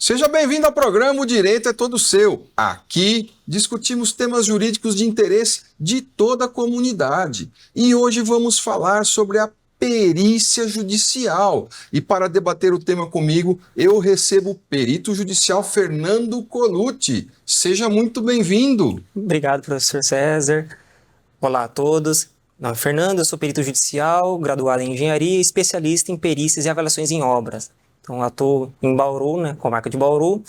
Seja bem-vindo ao programa O Direito é Todo Seu. Aqui discutimos temas jurídicos de interesse de toda a comunidade. E hoje vamos falar sobre a perícia judicial. E para debater o tema comigo, eu recebo o perito judicial Fernando Colucci. Seja muito bem-vindo. Obrigado, professor César. Olá a todos. Fernando, eu sou perito judicial, graduado em engenharia e especialista em perícias e avaliações em obras. Então, atuo em Bauru, comarca de Bauru,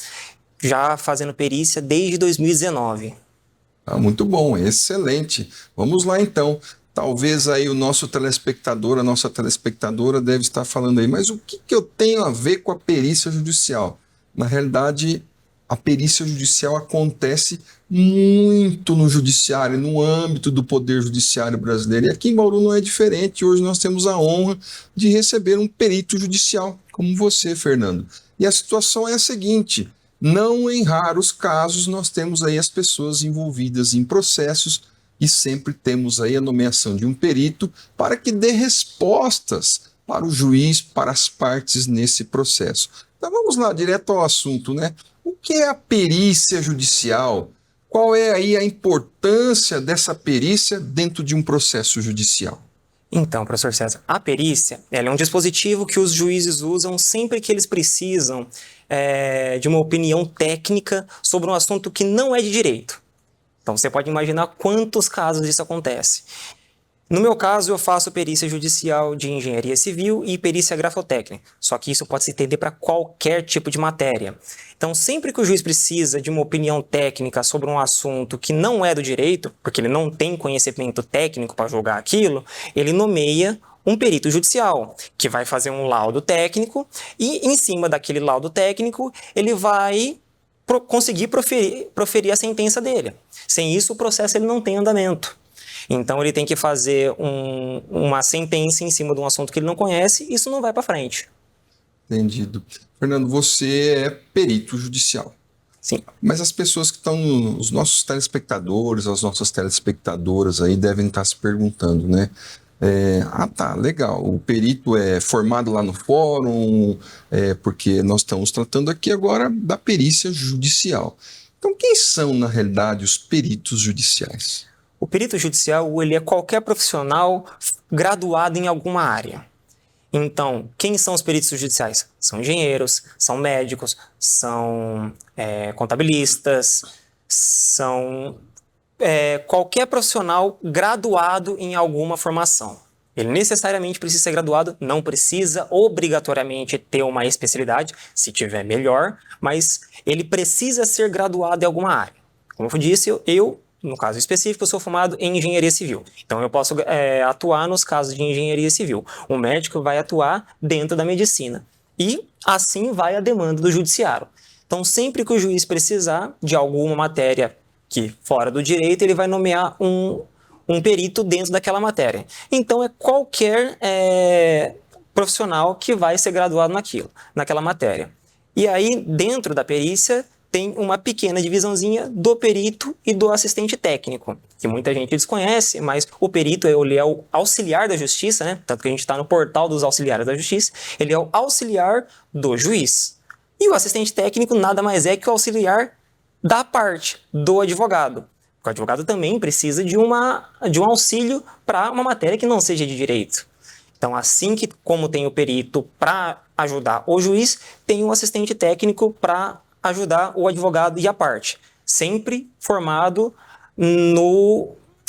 já fazendo perícia desde 2019. Muito bom, excelente. Vamos lá então. Talvez aí o nosso telespectador, a nossa telespectadora deve estar falando aí, mas o que eu tenho a ver com a perícia judicial? Na realidade, a perícia judicial acontece muito no judiciário, no âmbito do poder judiciário brasileiro. E aqui em Bauru não é diferente. Hoje nós temos a honra de receber um perito judicial, como você, Fernando. E a situação é a seguinte: não em raros casos nós temos aí as pessoas envolvidas em processos e sempre temos aí a nomeação de um perito para que dê respostas para o juiz, para as partes nesse processo. Então vamos lá, direto ao assunto, né? O que é a perícia judicial? Qual é aí a importância dessa perícia dentro de um processo judicial? Então, professor César, a perícia ela é um dispositivo que os juízes usam sempre que eles precisam de uma opinião técnica sobre um assunto que não é de direito. Então, você pode imaginar quantos casos isso acontece. No meu caso, eu faço perícia judicial de engenharia civil e perícia grafotécnica, só que isso pode se estender para qualquer tipo de matéria. Então, sempre que o juiz precisa de uma opinião técnica sobre um assunto que não é do direito, porque ele não tem conhecimento técnico para julgar aquilo, ele nomeia um perito judicial, que vai fazer um laudo técnico e, em cima daquele laudo técnico, ele vai conseguir proferir a sentença dele. Sem isso, o processo ele não tem andamento. Então, ele tem que fazer uma sentença em cima de um assunto que ele não conhece e isso não vai para frente. Entendido. Fernando, você é perito judicial. Sim. Mas as pessoas que estão, os nossos telespectadores, as nossas telespectadoras aí devem estar se perguntando, né? Tá, legal, o perito é formado lá no fórum, porque nós estamos tratando aqui agora da perícia judicial. Então, quem são, na realidade, os peritos judiciais? O perito judicial ele é qualquer profissional graduado em alguma área. Então, quem são os peritos judiciais? São engenheiros, são médicos, são contabilistas, são qualquer profissional graduado em alguma formação. Ele necessariamente precisa ser graduado, não precisa obrigatoriamente ter uma especialidade, se tiver melhor, mas ele precisa ser graduado em alguma área. Como eu disse, eu no caso específico, eu sou formado em engenharia civil. Então, eu posso atuar nos casos de engenharia civil. O médico vai atuar dentro da medicina. E assim vai a demanda do judiciário. Então, sempre que o juiz precisar de alguma matéria que fora do direito, ele vai nomear um perito dentro daquela matéria. Então, é qualquer profissional que vai ser graduado naquela matéria. E aí, dentro da perícia, tem uma pequena divisãozinha do perito e do assistente técnico, que muita gente desconhece, mas o perito ele é o auxiliar da justiça, né? Tanto que a gente está no portal dos auxiliares da justiça, ele é o auxiliar do juiz. E o assistente técnico nada mais é que o auxiliar da parte do advogado. O advogado também precisa de um auxílio para uma matéria que não seja de direito. Então, assim como tem o perito para ajudar o juiz, tem o assistente técnico para ajudar o advogado e a parte, sempre formado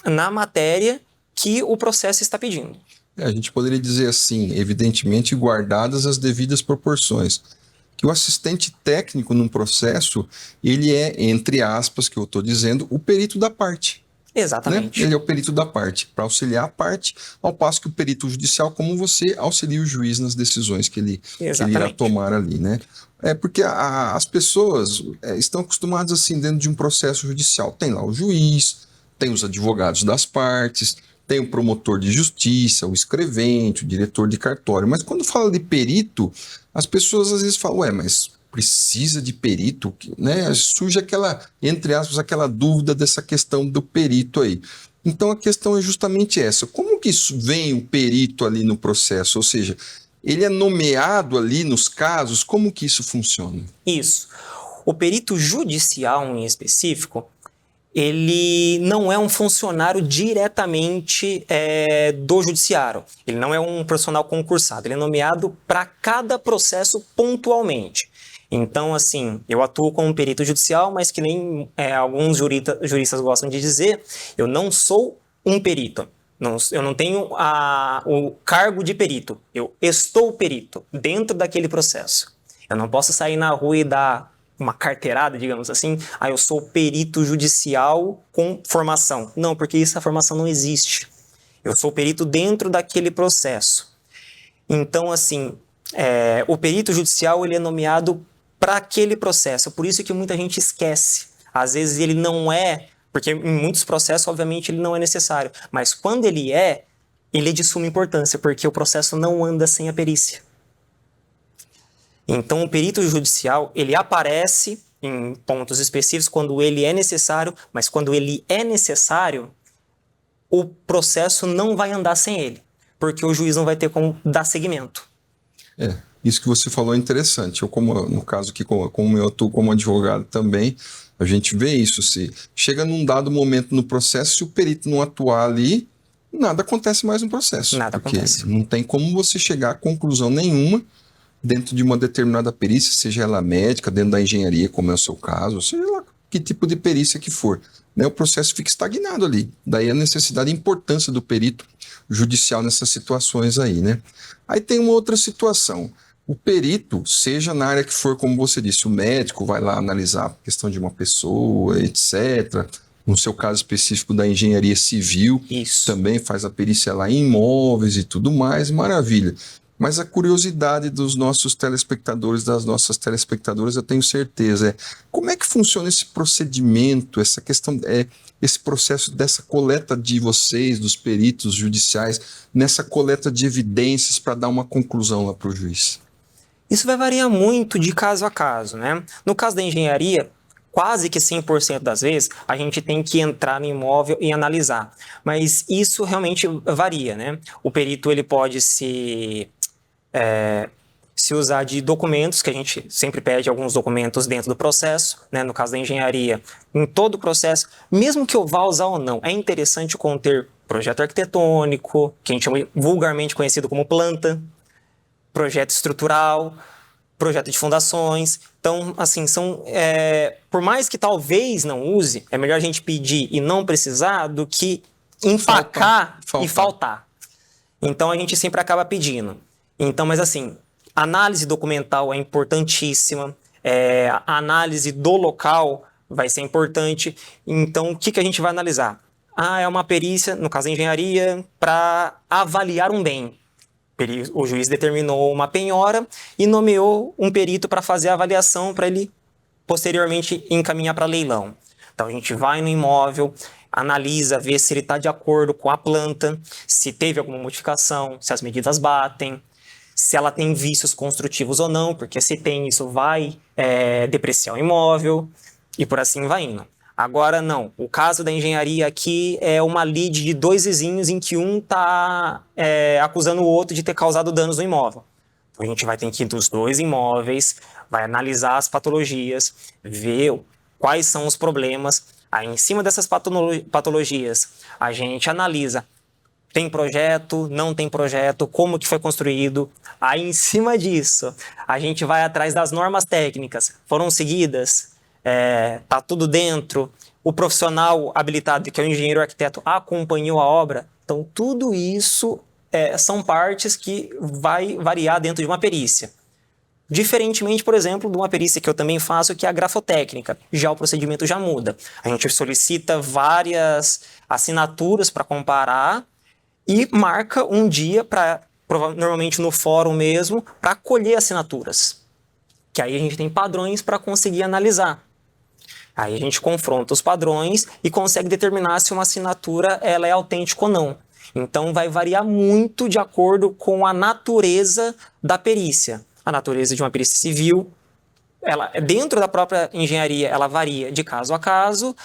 na matéria que o processo está pedindo. A gente poderia dizer assim, evidentemente guardadas as devidas proporções, que o assistente técnico num processo, ele é, entre aspas, que eu estou dizendo, o perito da parte. Exatamente. Né? Ele é o perito da parte, para auxiliar a parte, ao passo que o perito judicial, como você, auxilia o juiz nas decisões que ele irá tomar ali, né? Porque as pessoas estão acostumadas assim dentro de um processo judicial. Tem lá o juiz, tem os advogados das partes, tem o promotor de justiça, o escrevente, o diretor de cartório. Mas quando fala de perito, as pessoas às vezes falam, mas precisa de perito, né? Surge aquela, entre aspas, aquela dúvida dessa questão do perito aí. Então a questão é justamente essa, como que vem o perito ali no processo? Ou seja, ele é nomeado ali nos casos? Como que isso funciona? Isso. O perito judicial em específico, ele não é um funcionário diretamente do judiciário. Ele não é um profissional concursado. Ele é nomeado para cada processo pontualmente. Então, assim, eu atuo como perito judicial, mas que nem alguns juristas gostam de dizer, eu não sou um perito. Eu não tenho o cargo de perito. Eu estou perito dentro daquele processo. Eu não posso sair na rua e dar uma carteirada, digamos assim, eu sou perito judicial com formação. Não, porque essa formação não existe. Eu sou perito dentro daquele processo. Então, assim, o perito judicial ele é nomeado para aquele processo. Por isso que muita gente esquece. Às vezes ele não é, porque em muitos processos, obviamente, ele não é necessário. Mas quando ele é de suma importância, porque o processo não anda sem a perícia. Então, o perito judicial, ele aparece em pontos específicos quando ele é necessário, mas quando ele é necessário, o processo não vai andar sem ele, porque o juiz não vai ter como dar seguimento. Isso que você falou é interessante. No caso aqui, como eu atuo como advogado também, a gente vê isso. Se chega num dado momento no processo, se o perito não atuar ali, nada acontece mais no processo. Nada acontece. Não tem como você chegar a conclusão nenhuma dentro de uma determinada perícia, seja ela médica, dentro da engenharia, como é o seu caso, seja lá que tipo de perícia que for. Né? O processo fica estagnado ali. Daí a necessidade e importância do perito judicial nessas situações aí, né? Aí tem uma outra situação. O perito, seja na área que for, como você disse, o médico vai lá analisar a questão de uma pessoa, etc. No seu caso específico da engenharia civil, Isso. Também faz a perícia lá em imóveis e tudo mais, maravilha. Mas a curiosidade dos nossos telespectadores, das nossas telespectadoras, eu tenho certeza, como é que funciona esse procedimento, essa questão, esse processo dessa coleta de vocês, dos peritos judiciais, nessa coleta de evidências para dar uma conclusão lá para o juiz? Isso vai variar muito de caso a caso, né? No caso da engenharia, quase que 100% das vezes, a gente tem que entrar no imóvel e analisar. Mas isso realmente varia, né? O perito ele pode se usar de documentos, que a gente sempre pede alguns documentos dentro do processo, né? No caso da engenharia, em todo o processo, mesmo que eu vá usar ou não, é interessante conter projeto arquitetônico, que a gente chama vulgarmente conhecido como planta, projeto estrutural, projeto de fundações. Então, assim, por mais que talvez não use, é melhor a gente pedir e não precisar do que empacar e faltar. Então, a gente sempre acaba pedindo. Então, mas assim, análise documental é importantíssima, a análise do local vai ser importante. Então, o que a gente vai analisar? É uma perícia, no caso da engenharia, para avaliar um bem. O juiz determinou uma penhora e nomeou um perito para fazer a avaliação para ele posteriormente encaminhar para leilão. Então, a gente vai no imóvel, analisa, vê se ele está de acordo com a planta, se teve alguma modificação, se as medidas batem, se ela tem vícios construtivos ou não, porque se tem, isso vai depreciar o imóvel e por assim vai indo. Agora, não. O caso da engenharia aqui é uma lide de dois vizinhos em que um está acusando o outro de ter causado danos no imóvel. Então, a gente vai ter que ir dos dois imóveis, vai analisar as patologias, ver quais são os problemas. Aí, em cima dessas patologias, a gente analisa. Tem projeto, não tem projeto, como que foi construído. Aí, em cima disso, a gente vai atrás das normas técnicas. Foram seguidas? Tá tudo dentro? O profissional habilitado, que é o engenheiro arquiteto, acompanhou a obra? Então, tudo isso são partes que vai variar dentro de uma perícia. Diferentemente, por exemplo, de uma perícia que eu também faço, que é a grafotécnica. Já o procedimento já muda. A gente solicita várias assinaturas para comparar e marca um dia, normalmente no fórum mesmo, para colher assinaturas. Que aí a gente tem padrões para conseguir analisar. Aí a gente confronta os padrões e consegue determinar se uma assinatura ela é autêntica ou não. Então vai variar muito de acordo com a natureza da perícia. A natureza de uma perícia civil, dentro da própria engenharia, ela varia de caso a caso,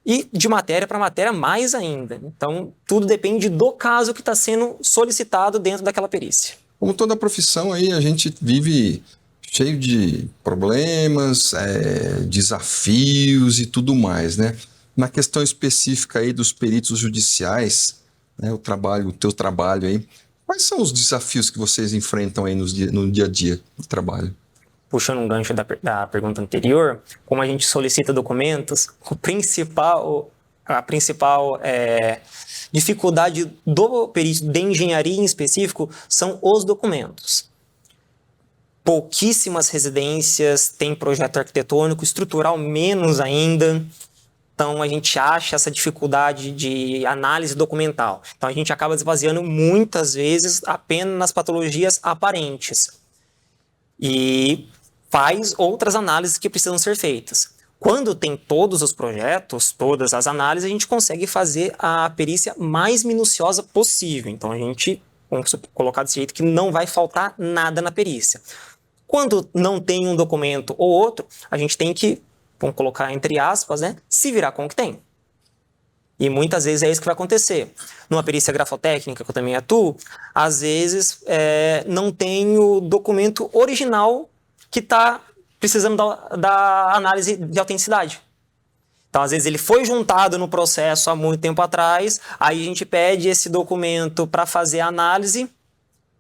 e de matéria para matéria mais ainda. Então, tudo depende do caso que está sendo solicitado dentro daquela perícia. Como toda profissão aí, a gente vive cheio de problemas, desafios e tudo mais, né? Na questão específica aí dos peritos judiciais, né, o teu trabalho aí, quais são os desafios que vocês enfrentam aí no dia a dia do trabalho? Puxando um gancho da pergunta anterior, como a gente solicita documentos, a principal dificuldade do perito de engenharia em específico são os documentos. Pouquíssimas residências têm projeto arquitetônico, estrutural menos ainda. Então, a gente acha essa dificuldade de análise documental. Então, a gente acaba esvaziando muitas vezes apenas nas patologias aparentes. E faz outras análises que precisam ser feitas. Quando tem todos os projetos, todas as análises, a gente consegue fazer a perícia mais minuciosa possível. Então, vamos colocar desse jeito, que não vai faltar nada na perícia. Quando não tem um documento ou outro, a gente tem que, vamos colocar entre aspas, né, se virar com o que tem. E muitas vezes é isso que vai acontecer. Numa perícia grafotécnica, que eu também atuo, às vezes não tem o documento original que está precisando da análise de autenticidade. Então, às vezes, ele foi juntado no processo há muito tempo atrás, aí a gente pede esse documento para fazer a análise,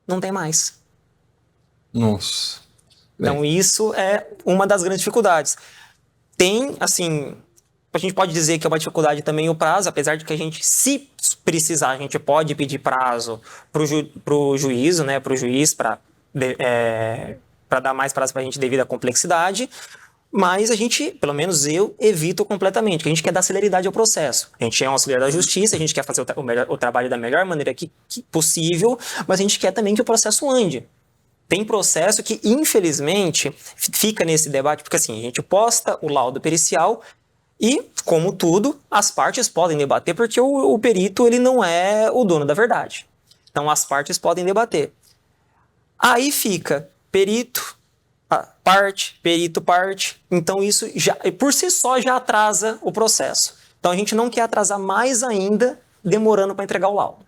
não tem mais. Nossa. Então, isso é uma das grandes dificuldades. Tem, assim, a gente pode dizer que é uma dificuldade também o prazo, apesar de que a gente, se precisar, a gente pode pedir prazo para o juízo, né, para o juiz, para dar mais prazo para a gente devido à complexidade, mas a gente, pelo menos eu, evito completamente, que a gente quer dar celeridade ao processo. A gente é um auxiliar da justiça, a gente quer fazer o trabalho da melhor maneira que possível, mas a gente quer também que o processo ande. Tem processo que, infelizmente, fica nesse debate, porque assim, a gente posta o laudo pericial e, como tudo, as partes podem debater, porque o perito ele não é o dono da verdade. Então, as partes podem debater. Aí fica perito, parte. Então, isso já, por si só já atrasa o processo. Então, a gente não quer atrasar mais ainda, demorando para entregar o laudo.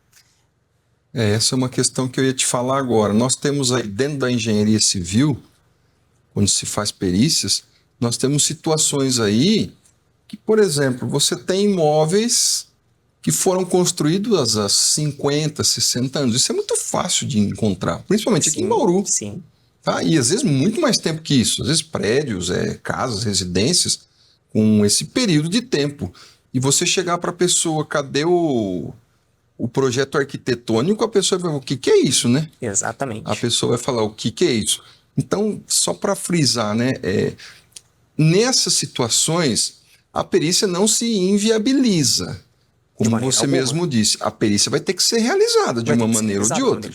Essa é uma questão que eu ia te falar agora. Nós temos aí, dentro da engenharia civil, quando se faz perícias, nós temos situações aí que, por exemplo, você tem imóveis que foram construídos há 50, 60 anos. Isso é muito fácil de encontrar, principalmente aqui em Bauru. Sim. Tá? E às vezes muito mais tempo que isso. Às vezes prédios, casas, residências, com esse período de tempo. E você chegar para a pessoa, cadê o projeto arquitetônico, a pessoa vai falar, o que é isso, né? Exatamente. A pessoa vai falar, o que é isso? Então, só para frisar, né? Nessas situações, a perícia não se inviabiliza. Como você mesmo disse, a perícia vai ter que ser realizada de uma maneira ou de outra.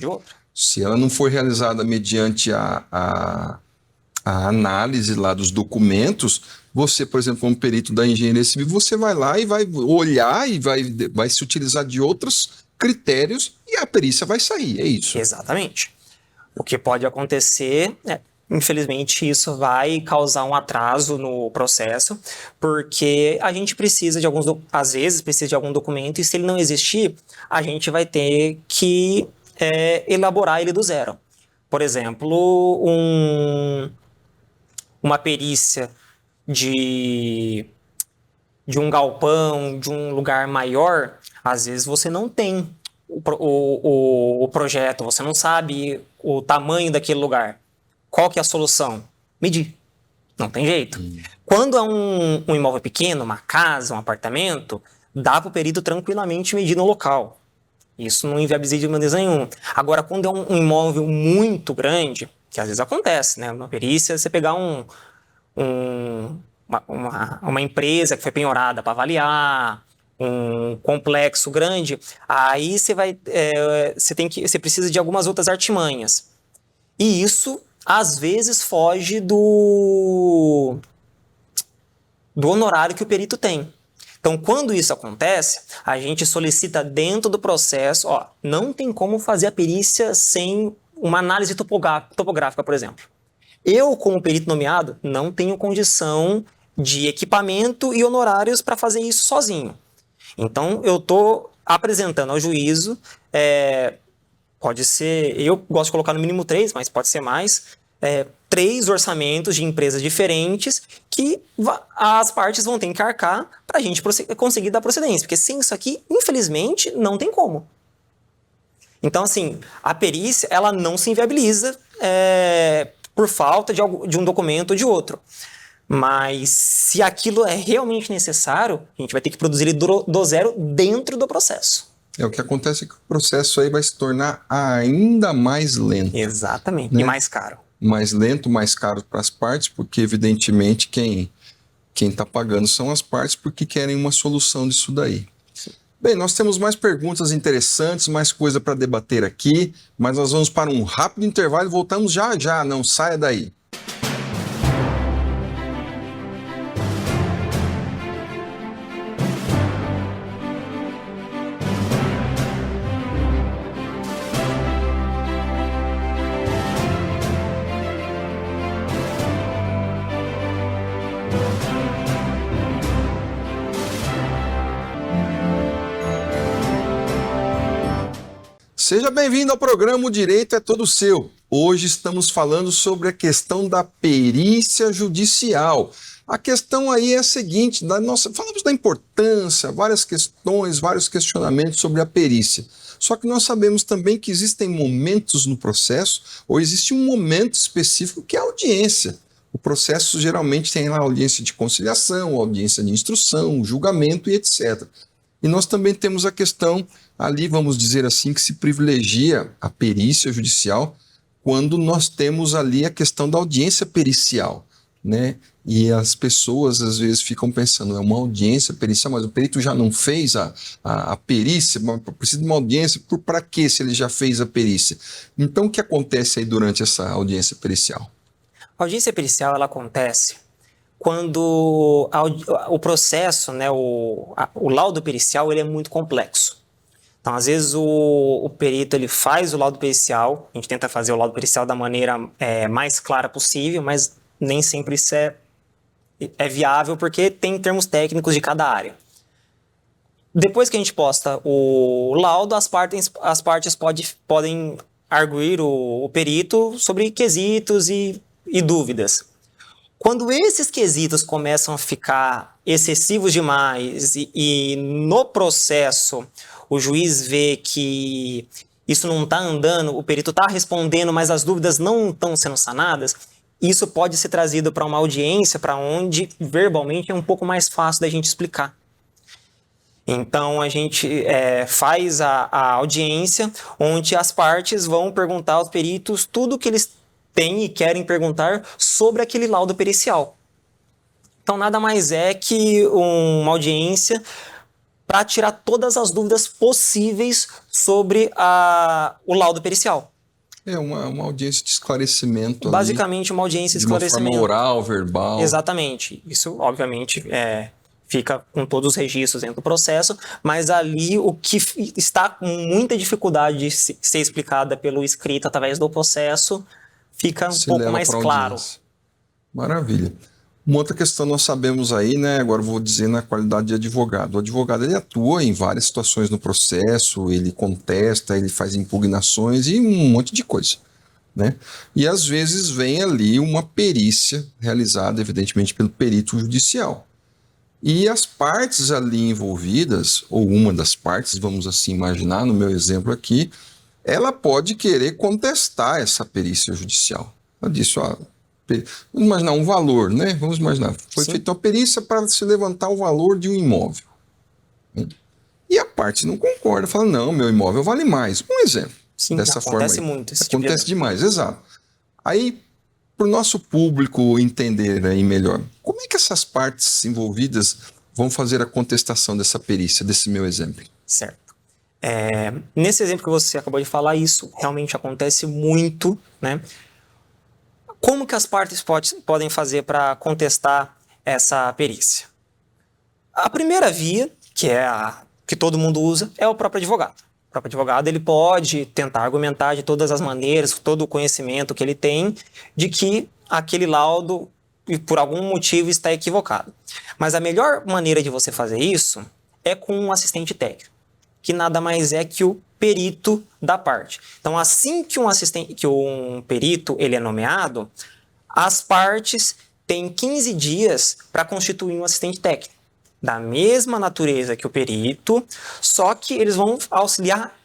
Se ela não for realizada mediante a análise lá dos documentos, você, por exemplo, como perito da engenharia civil, você vai lá e vai olhar e vai se utilizar de outros critérios e a perícia vai sair, é isso. Exatamente. O que pode acontecer, infelizmente, isso vai causar um atraso no processo, porque a gente precisa de às vezes precisa de algum documento, e se ele não existir, a gente vai ter que elaborar ele do zero. Por exemplo, uma perícia de um galpão, de um lugar maior, às vezes você não tem o projeto, você não sabe o tamanho daquele lugar. Qual que é a solução? Medir. Não tem jeito. Quando é um imóvel pequeno, uma casa, um apartamento, dá para o perito tranquilamente medir no local. Isso não inviabiliza de maneira nenhuma. Agora, quando é um imóvel muito grande, que às vezes acontece, né? Uma perícia, você pegar uma empresa que foi penhorada para avaliar, um complexo grande, aí você precisa de algumas outras artimanhas. E isso, às vezes, foge do honorário que o perito tem. Então, quando isso acontece, a gente solicita dentro do processo, não tem como fazer a perícia sem uma análise topográfica, por exemplo. Eu, como perito nomeado, não tenho condição de equipamento e honorários para fazer isso sozinho. Então, eu estou apresentando ao juízo Pode ser, eu gosto de colocar no mínimo 3, mas pode ser mais. 3 orçamentos de empresas diferentes que as partes vão ter que arcar para a gente conseguir dar procedência. Porque sem isso aqui, infelizmente, não tem como. Então, assim, a perícia ela não se inviabiliza por falta de um documento ou de outro. Mas se aquilo é realmente necessário, a gente vai ter que produzir ele do zero dentro do processo. O que acontece é que o processo aí vai se tornar ainda mais lento. Exatamente, né? E mais caro. Mais lento, mais caro para as partes, porque evidentemente quem está pagando são as partes porque querem uma solução disso daí. Sim. Bem, nós temos mais perguntas interessantes, mais coisa para debater aqui, mas nós vamos para um rápido intervalo e voltamos já já, não saia daí. Seja bem-vindo ao programa O Direito é Todo Seu. Hoje estamos falando sobre a questão da perícia judicial. A questão aí é a seguinte, falamos da importância, várias questões, vários questionamentos sobre a perícia. Só que nós sabemos também que existem momentos no processo, ou existe um momento específico que é a audiência. O processo geralmente tem lá a audiência de conciliação, a audiência de instrução, julgamento e etc. E nós também temos a questão ali, vamos dizer assim, que se privilegia a perícia judicial quando nós temos ali a questão da audiência pericial, né? E as pessoas às vezes ficam pensando, é uma audiência pericial, mas o perito já não fez a perícia, precisa de uma audiência, para quê se ele já fez a perícia? Então o que acontece aí durante essa audiência pericial? A audiência pericial ela acontece quando o processo, né, o laudo pericial, ele é muito complexo. Então, às vezes, o perito ele faz o laudo pericial, a gente tenta fazer o laudo pericial da maneira mais clara possível, mas nem sempre isso é viável, porque tem termos técnicos de cada área. Depois que a gente posta o laudo, as partes podem arguir o perito sobre quesitos e dúvidas. Quando esses quesitos começam a ficar excessivos demais e no processo o juiz vê que isso não está andando, o perito está respondendo, mas as dúvidas não estão sendo sanadas, isso pode ser trazido para uma audiência para onde verbalmente é um pouco mais fácil da gente explicar. Então a gente faz a audiência onde as partes vão perguntar aos peritos tudo que eles têm e querem perguntar sobre aquele laudo pericial. Então nada mais é que uma audiência para tirar todas as dúvidas possíveis sobre o laudo pericial. É uma audiência de esclarecimento. Basicamente uma audiência de esclarecimento. De uma forma oral, verbal. Exatamente. Isso, obviamente, fica com todos os registros dentro do processo, mas ali o que está com muita dificuldade de ser explicada pelo escrito através do processo fica um pouco mais claro. Maravilha. Uma outra questão nós sabemos aí, né? Agora eu vou dizer na qualidade de advogado. O advogado ele atua em várias situações no processo, ele contesta, ele faz impugnações e um monte de coisa, né? E às vezes vem ali uma perícia realizada, evidentemente, pelo perito judicial. E as partes ali envolvidas, ou uma das partes, vamos assim imaginar, no meu exemplo aqui, ela pode querer contestar essa perícia judicial. Ela disse, vamos imaginar um valor, né? Vamos imaginar, foi feita uma perícia para se levantar o valor de um imóvel. E a parte não concorda, fala, não, meu imóvel vale mais. Um exemplo. Sim, dessa acontece forma aí. muito. Acontece demais, exato. Aí, para o nosso público entender aí melhor, como é que essas partes envolvidas vão fazer a contestação dessa perícia, desse meu exemplo? Certo. Nesse exemplo que você acabou de falar, isso realmente acontece muito, né? Como que as partes podem fazer para contestar essa perícia? A primeira via, que é a que todo mundo usa, é o próprio advogado. O próprio advogado ele pode tentar argumentar de todas as maneiras, todo o conhecimento que ele tem, de que aquele laudo, por algum motivo, está equivocado. Mas a melhor maneira de você fazer isso é com um assistente técnico, que nada mais é que o perito da parte. Então, assim que um perito ele é nomeado, as partes têm 15 dias para constituir um assistente técnico, da mesma natureza que o perito, só que eles vão auxiliar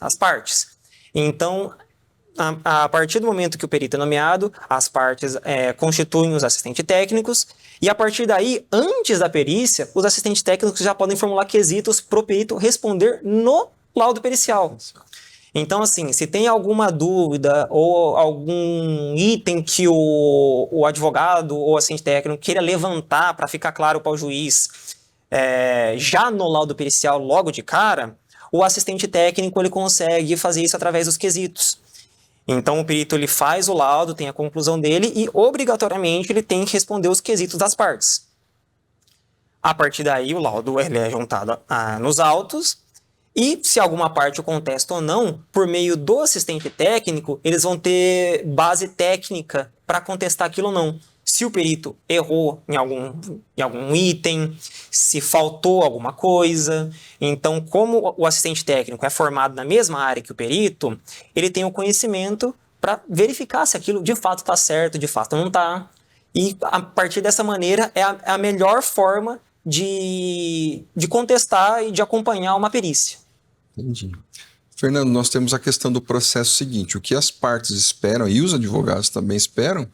as partes. Então, a partir do momento que o perito é nomeado, as partes constituem os assistentes técnicos, e a partir daí, antes da perícia, os assistentes técnicos já podem formular quesitos para o perito responder no laudo pericial. Então, assim, se tem alguma dúvida ou algum item que o advogado ou assistente técnico queira levantar para ficar claro para o juiz, já no laudo pericial, logo de cara, o assistente técnico ele consegue fazer isso através dos quesitos. Então, o perito ele faz o laudo, tem a conclusão dele e, obrigatoriamente, ele tem que responder os quesitos das partes. A partir daí, o laudo ele é juntado nos autos e, se alguma parte o contesta ou não, por meio do assistente técnico, eles vão ter base técnica para contestar aquilo ou não. Se o perito errou em algum item, se faltou alguma coisa. Então, como o assistente técnico é formado na mesma área que o perito, ele tem o conhecimento para verificar se aquilo de fato está certo, de fato não está. E, a partir dessa maneira, é a melhor forma de contestar e de acompanhar uma perícia. Entendi. Fernando, nós temos a questão do processo seguinte. O que as partes esperam, e os advogados também esperam,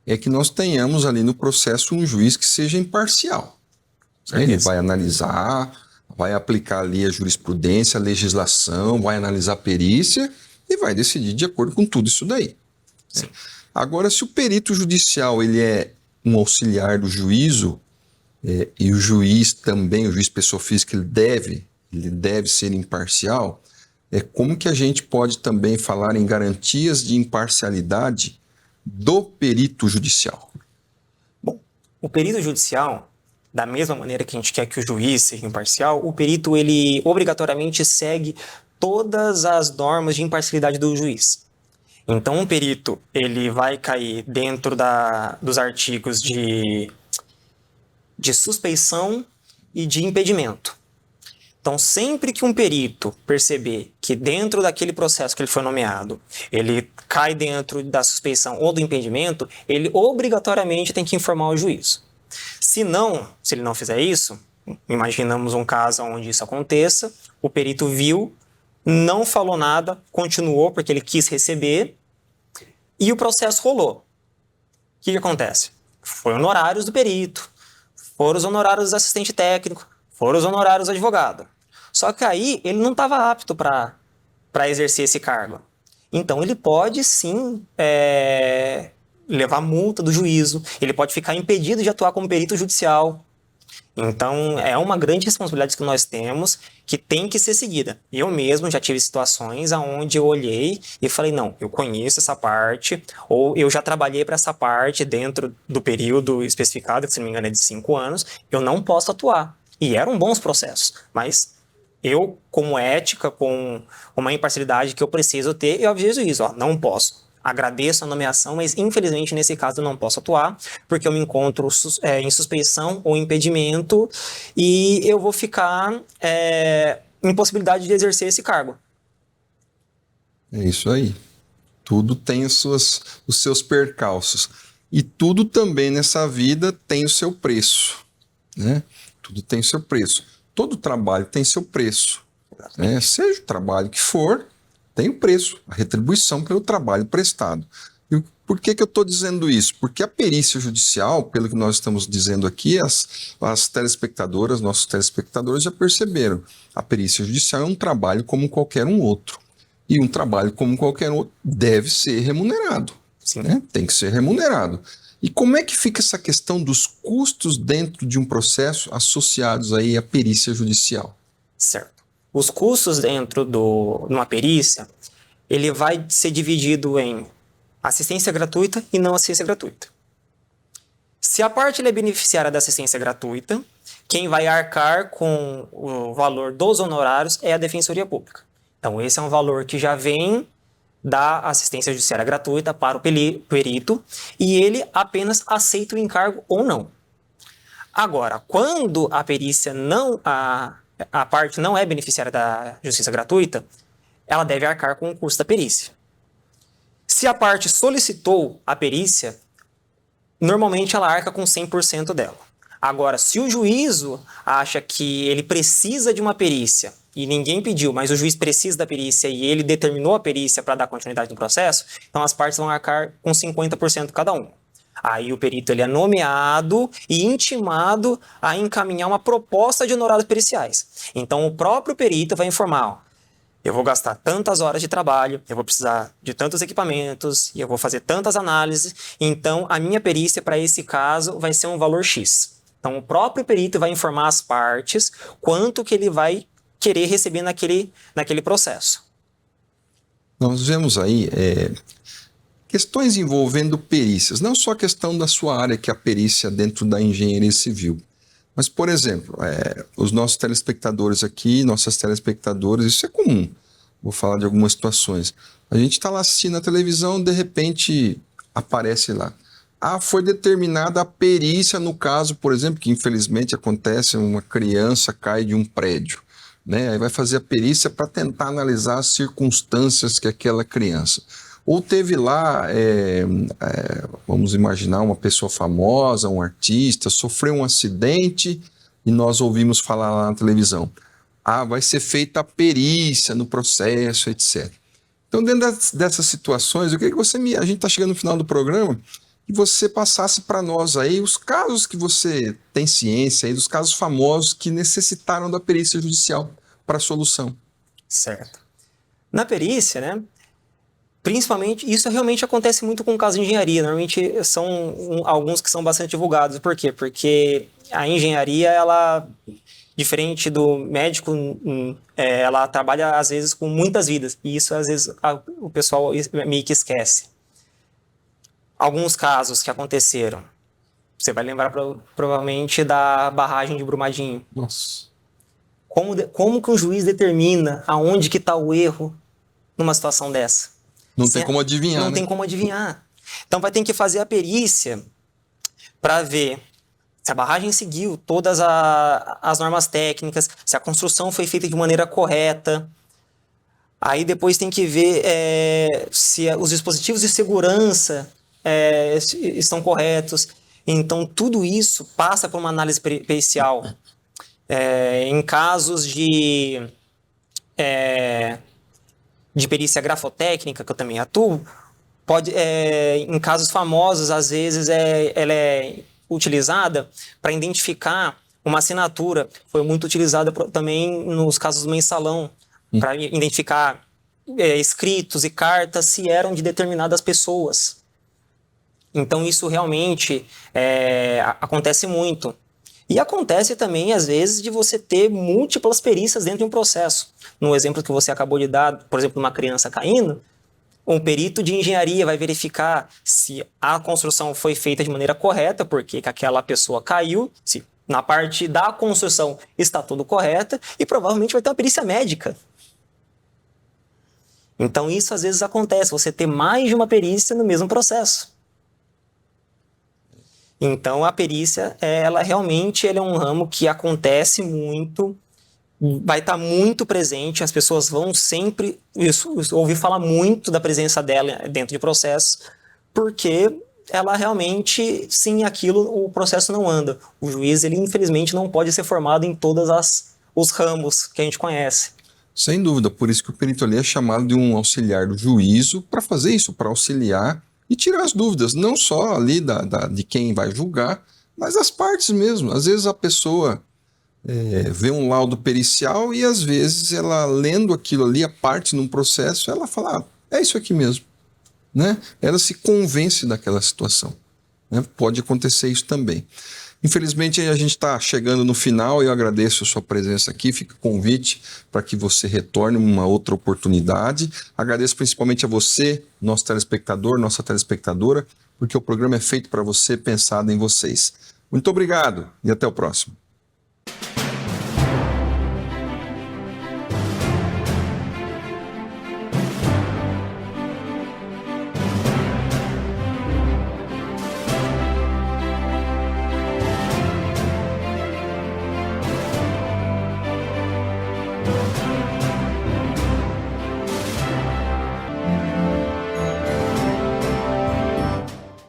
é que nós tenhamos ali no processo um juiz que seja imparcial. Ele vai analisar, vai aplicar ali a jurisprudência, a legislação, vai analisar a perícia e vai decidir de acordo com tudo isso daí. Sim. Agora, se o perito judicial ele é um auxiliar do juízo, e o juiz também, o juiz pessoa física, ele deve ser imparcial, como que a gente pode também falar em garantias de imparcialidade do perito judicial? Bom, o perito judicial, da mesma maneira que a gente quer que o juiz seja imparcial, o perito ele obrigatoriamente segue todas as normas de imparcialidade do juiz. Então, um perito ele vai cair dentro dos artigos de suspeição e de impedimento. Então, sempre que um perito perceber que dentro daquele processo que ele foi nomeado, ele cai dentro da suspeição ou do impedimento, ele obrigatoriamente tem que informar o juízo. Se ele não fizer isso, imaginamos um caso onde isso aconteça, o perito viu, não falou nada, continuou porque ele quis receber e o processo rolou. O que acontece? Foi honorários do perito, foram os honorários do assistente técnico, foram os honorários do advogado. Só que aí ele não estava apto para exercer esse cargo. Então ele pode sim levar multa do juízo, ele pode ficar impedido de atuar como perito judicial. Então é uma grande responsabilidade que nós temos que tem que ser seguida. Eu mesmo já tive situações onde eu olhei e falei, não, eu conheço essa parte, ou eu já trabalhei para essa parte dentro do período especificado, que se não me engano é de 5 anos, eu não posso atuar. E eram bons processos, mas eu, como ética, com uma imparcialidade que eu preciso ter, eu aviso isso, não posso. Agradeço a nomeação, mas infelizmente nesse caso eu não posso atuar, porque eu me encontro em suspeição ou impedimento e eu vou ficar em possibilidade de exercer esse cargo. É isso aí. Tudo tem os seus percalços. E tudo também nessa vida tem o seu preço, né? Tudo tem o seu preço. Todo trabalho tem seu preço, né? Seja o trabalho que for, tem o preço, a retribuição pelo trabalho prestado. E por que eu estou dizendo isso? Porque a perícia judicial, pelo que nós estamos dizendo aqui, as telespectadoras, nossos telespectadores já perceberam. A perícia judicial é um trabalho como qualquer um outro. E um trabalho como qualquer outro deve ser remunerado. Sim, né? Tem que ser remunerado. E como é que fica essa questão dos custos dentro de um processo associados aí à perícia judicial? Certo. Os custos dentro de uma perícia, ele vai ser dividido em assistência gratuita e não assistência gratuita. Se a parte é beneficiária da assistência gratuita, quem vai arcar com o valor dos honorários é a Defensoria Pública. Então, esse é um valor que já vem da assistência judiciária gratuita para o perito e ele apenas aceita o encargo ou não. Agora, quando a perícia a parte não é beneficiária da justiça gratuita, ela deve arcar com o custo da perícia. Se a parte solicitou a perícia, normalmente ela arca com 100% dela. Agora, se o juízo acha que ele precisa de uma perícia e ninguém pediu, mas o juiz precisa da perícia e ele determinou a perícia para dar continuidade no processo, então as partes vão arcar com 50% cada um. Aí o perito ele é nomeado e intimado a encaminhar uma proposta de honorários periciais. Então o próprio perito vai informar, ó, eu vou gastar tantas horas de trabalho, eu vou precisar de tantos equipamentos, e eu vou fazer tantas análises, então a minha perícia para esse caso vai ser um valor X. Então o próprio perito vai informar as partes quanto que ele vai querer receber naquele processo. Nós vemos aí questões envolvendo perícias, não só a questão da sua área, que é a perícia dentro da engenharia civil, mas, por exemplo, os nossos telespectadores aqui, nossas telespectadoras, isso é comum. Vou falar de algumas situações. A gente está lá assistindo a televisão, de repente aparece lá. Foi determinada a perícia no caso, por exemplo, que infelizmente acontece, uma criança cai de um prédio, né? Aí vai fazer a perícia para tentar analisar as circunstâncias que aquela criança. Ou teve lá, vamos imaginar, uma pessoa famosa, um artista, sofreu um acidente e nós ouvimos falar lá na televisão. Vai ser feita a perícia no processo, etc. Então, dentro dessas situações, eu queria que a gente está chegando no final do programa, que você passasse para nós aí os casos que você tem ciência, aí, dos casos famosos que necessitaram da perícia judicial para a solução. Certo. Na perícia, né? Principalmente, isso realmente acontece muito com o caso de engenharia. Normalmente são alguns que são bastante divulgados. Por quê? Porque a engenharia, ela, diferente do médico, ela trabalha às vezes com muitas vidas. E isso às vezes o pessoal meio que esquece. Alguns casos que aconteceram, você vai lembrar provavelmente da barragem de Brumadinho. Nossa. Como que um juiz determina aonde que está o erro numa situação dessa? Não tem como adivinhar, Não né? tem como adivinhar. Então vai ter que fazer a perícia para ver se a barragem seguiu todas as normas técnicas, se a construção foi feita de maneira correta. Aí depois tem que ver se os dispositivos de segurança estão corretos. Então tudo isso passa por uma análise pericial. Em casos de perícia grafotécnica, que eu também atuo, em casos famosos, às vezes, ela é utilizada para identificar uma assinatura. Foi muito utilizada também nos casos do mensalão, para identificar escritos e cartas se eram de determinadas pessoas. Então, isso realmente acontece muito. E acontece também, às vezes, de você ter múltiplas perícias dentro de um processo. No exemplo que você acabou de dar, por exemplo, uma criança caindo, um perito de engenharia vai verificar se a construção foi feita de maneira correta, porque aquela pessoa caiu, se na parte da construção está tudo correto, e provavelmente vai ter uma perícia médica. Então isso às vezes acontece, você ter mais de uma perícia no mesmo processo. Então a perícia, ela realmente é um ramo que acontece muito, vai estar muito presente, as pessoas vão sempre ouvir falar muito da presença dela dentro de processo, porque ela realmente, sem aquilo, o processo não anda. O juiz, ele infelizmente não pode ser formado em todos os ramos que a gente conhece. Sem dúvida, por isso que o perito ali é chamado de um auxiliar do juízo para fazer isso, para auxiliar e tirar as dúvidas, não só ali de quem vai julgar, mas das partes mesmo. Às vezes a pessoa vê um laudo pericial e às vezes ela, lendo aquilo ali, a parte num processo, ela fala, é isso aqui mesmo. Né? Ela se convence daquela situação. Né? Pode acontecer isso também. Infelizmente a gente está chegando no final e eu agradeço a sua presença aqui, fica o convite para que você retorne uma outra oportunidade. Agradeço principalmente a você, nosso telespectador, nossa telespectadora, porque o programa é feito para você, pensado em vocês. Muito obrigado e até o próximo.